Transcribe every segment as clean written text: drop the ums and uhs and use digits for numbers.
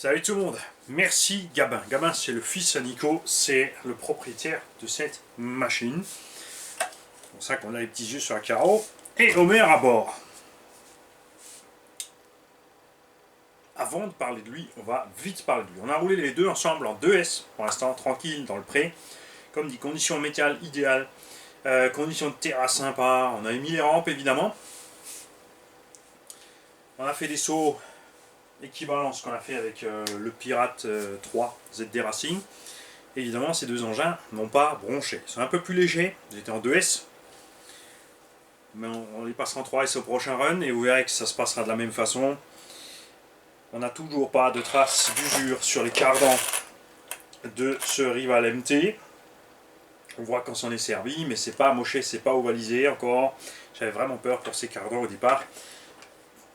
Salut tout le monde, merci Gabin. Gabin c'est le fils à Nico, c'est le propriétaire de cette machine. C'est pour ça qu'on a les petits yeux sur la carreau. Et Homer à bord. Avant de parler de lui, on va vite parler de lui. On a roulé les deux ensemble en 2S, pour l'instant tranquille dans le pré. Comme dit, conditions métal idéales, conditions de terrain sympa, on a mis les rampes évidemment. On a fait des sauts équivalents à ce qu'on a fait avec le Pirate 3 ZD Racing. Évidemment, ces deux engins n'ont pas bronché. Ils sont un peu plus légers, ils étaient en 2S. Mais on les passera en 3S au prochain run et vous verrez que ça se passera de la même façon. On n'a toujours pas de traces d'usure sur les cardans de ce Rival MT. On voit qu'on s'en est servi, mais c'est pas amoché, c'est pas ovalisé encore. J'avais vraiment peur pour ces cardans au départ.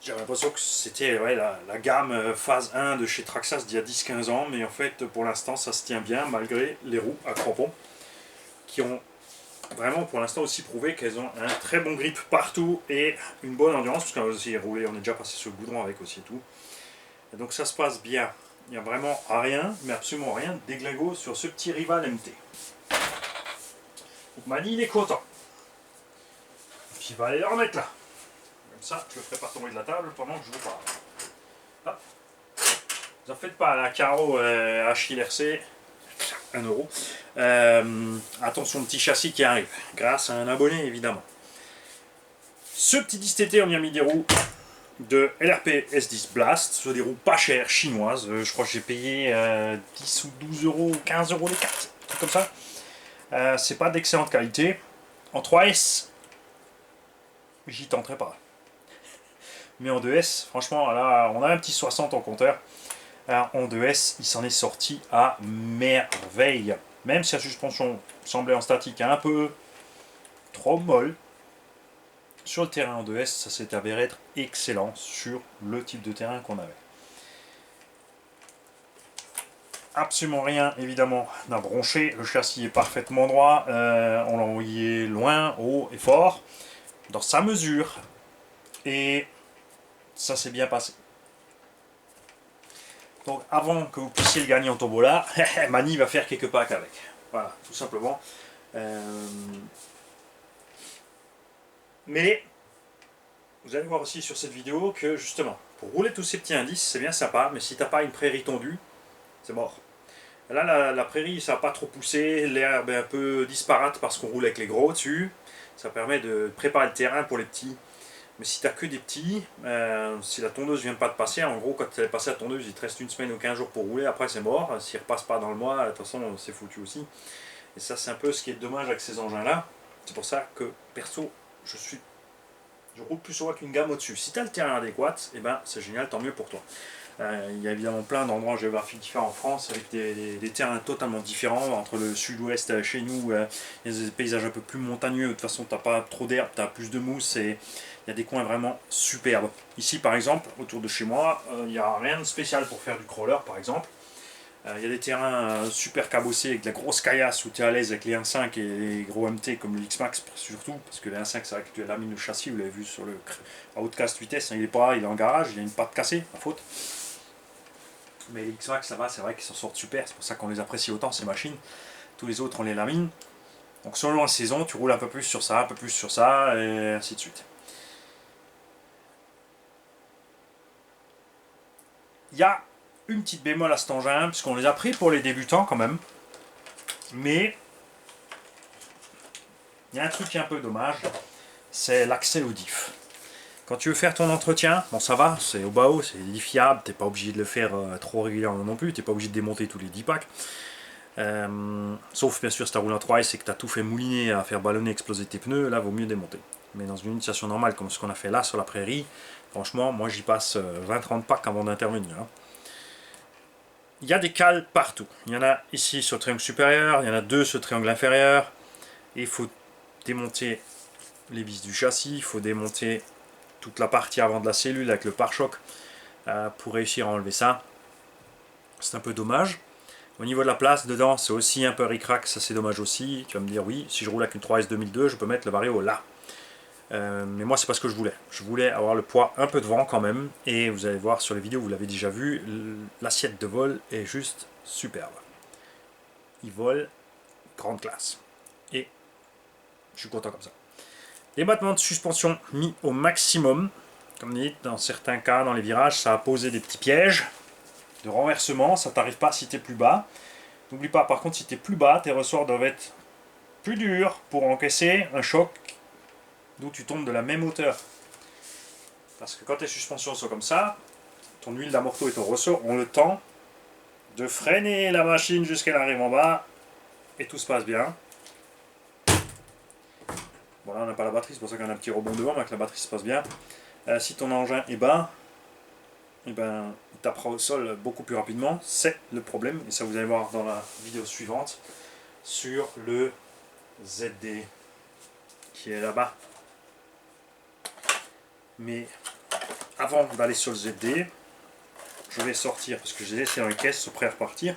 J'avais l'impression que c'était la gamme phase 1 de chez Traxxas d'il y a 10-15 ans, mais en fait pour l'instant ça se tient bien malgré les roues à crampons qui ont vraiment pour l'instant aussi prouvé qu'elles ont un très bon grip partout et une bonne endurance, parce qu'on a aussi roulé, on est déjà passé sur le goudron avec aussi et tout. Et donc ça se passe bien. Il n'y a vraiment rien, mais absolument rien de déglingo sur ce petit Rival MT. Donc Mani il est content. Puis il va aller le remettre là. Comme ça, je le ferai pas tomber de la table pendant que je vous parle. Hop. Vous en faites pas, la carreau HLRC, 1€. Attention, le petit châssis qui arrive, grâce à un abonné évidemment. Ce petit 10TT, on y a mis des roues de LRP S10 Blast, ce sont des roues pas chères, chinoises. Je crois que j'ai payé 10 ou 12 euros, 15 euros les cartes, un truc comme ça. C'est pas d'excellente qualité. En 3S, j'y tenterai pas. Mais en 2S, franchement, là, on a un petit 60 en compteur. Alors, en 2S, il s'en est sorti à merveille. Même si la suspension semblait en statique un peu trop molle, sur le terrain en 2S, ça s'est avéré être excellent sur le type de terrain qu'on avait. Absolument rien, évidemment, n'a bronché. Le châssis est parfaitement droit. On l'a envoyé loin, haut et fort, dans sa mesure. Et ça s'est bien passé. Donc avant que vous puissiez le gagner en tombola, Mani va faire quelques packs avec. Voilà, tout simplement. Mais vous allez voir aussi sur cette vidéo que justement, pour rouler tous ces petits indices, c'est bien sympa, mais si t'as pas une prairie tondue, c'est mort. Là, la prairie, ça n'a pas trop poussé, l'herbe est un peu disparate parce qu'on roule avec les gros dessus. Ça permet de préparer le terrain pour les petits. Mais si tu n'as que des petits, si la tondeuse vient pas de passer, en gros quand tu as passé la tondeuse, il te reste une semaine ou 15 jours pour rouler, après c'est mort. S'il ne repasse pas dans le mois, de toute façon c'est foutu aussi. Et ça c'est un peu ce qui est dommage avec ces engins là. C'est pour ça que perso, je roule plus souvent qu'une gamme au-dessus. Si tu as le terrain adéquat, et ben, c'est génial, tant mieux pour toi. Il y a évidemment plein d'endroits géographiques différents en France avec des terrains totalement différents. Entre le sud-ouest chez nous, il y a des paysages un peu plus montagneux. De toute façon, tu n'as pas trop d'herbe, tu as plus de mousse et il y a des coins vraiment superbes. Ici, par exemple, autour de chez moi, il n'y a rien de spécial pour faire du crawler, par exemple. Il y a des terrains super cabossés avec de la grosse caillasse où tu es à l'aise avec les 1.5 et les gros MT comme le X-Max surtout, parce que les 1.5 c'est vrai que tu as lamine le châssis, vous l'avez vu sur le Outcast vitesse, il est pas là, il est en garage, il a une patte cassée, à faute. Mais les X-Max ça va, c'est vrai qu'ils s'en sortent super, c'est pour ça qu'on les apprécie autant ces machines. Tous les autres on les lamine. Donc selon la saison, tu roules un peu plus sur ça, un peu plus sur ça, et ainsi de suite. Il y a une petite bémol à cet engin, puisqu'on les a pris pour les débutants quand même. Mais il y a un truc qui est un peu dommage, c'est l'accès au diff. Quand tu veux faire ton entretien, bon ça va, c'est au bas haut, c'est diffiable, t'es pas obligé de le faire trop régulièrement non plus, t'es pas obligé de démonter tous les 10 packs. Sauf bien sûr si tu roules en 3S et que tu as tout fait mouliner à faire ballonner, exploser tes pneus, là vaut mieux démonter. Mais dans une utilisation normale comme ce qu'on a fait là sur la prairie, franchement moi j'y passe 20-30 packs avant d'intervenir. Hein. Il y a des cales partout. Il y en a ici sur le triangle supérieur, il y en a deux sur le triangle inférieur. Et il faut démonter les vis du châssis, il faut démonter toute la partie avant de la cellule avec le pare-choc pour réussir à enlever ça. C'est un peu dommage. Au niveau de la place, dedans, c'est aussi un peu ric-rac, ça c'est dommage aussi. Tu vas me dire, oui, si je roule avec une 3S 2002, je peux mettre le vario là. Mais moi c'est pas ce que je voulais. Je voulais avoir le poids un peu devant quand même. Et vous allez voir sur les vidéos, vous l'avez déjà vu, l'assiette de vol est juste superbe. Il vole grande classe. Et je suis content comme ça. Les battements de suspension mis au maximum. Comme dit, dans certains cas, dans les virages, ça a posé des petits pièges de renversement. Ça t'arrive pas si tu es plus bas. N'oublie pas, par contre, si tu es plus bas, tes ressorts doivent être plus durs pour encaisser un choc d'où tu tombes de la même hauteur. Parce que quand tes suspensions sont comme ça, ton huile d'amorto et ton ressort ont le temps de freiner la machine jusqu'à qu'elle arrive en bas et tout se passe bien. Bon là on n'a pas la batterie, c'est pour ça qu'on a un petit rebond devant, mais que la batterie se passe bien. Si ton engin est bas, et ben, il tapera au sol beaucoup plus rapidement, c'est le problème, et ça vous allez voir dans la vidéo suivante sur le ZD qui est là-bas. Mais avant d'aller sur le ZD, je vais sortir, parce que je les ai laissés dans les caisses, sont prêts à repartir,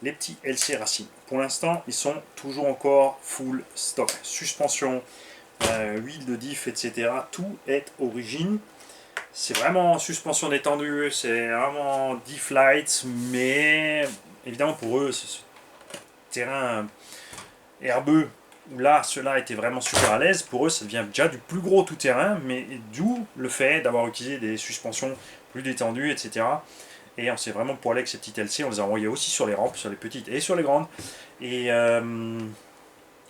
les petits LC Racing. Pour l'instant, ils sont toujours encore full stock. Suspension, huile de diff, etc. Tout est origine. C'est vraiment suspension détendue, c'est vraiment diff light, mais évidemment pour eux, ce terrain herbeux, où là, ceux-là étaient vraiment super à l'aise, pour eux, ça devient déjà du plus gros tout-terrain, mais d'où le fait d'avoir utilisé des suspensions plus détendues, etc. Et on s'est vraiment poilé avec ces petites LC, on les a envoyées aussi sur les rampes, sur les petites et sur les grandes. Et on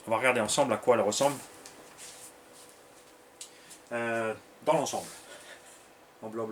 va regarder ensemble à quoi elles ressemblent dans l'ensemble. En bleu.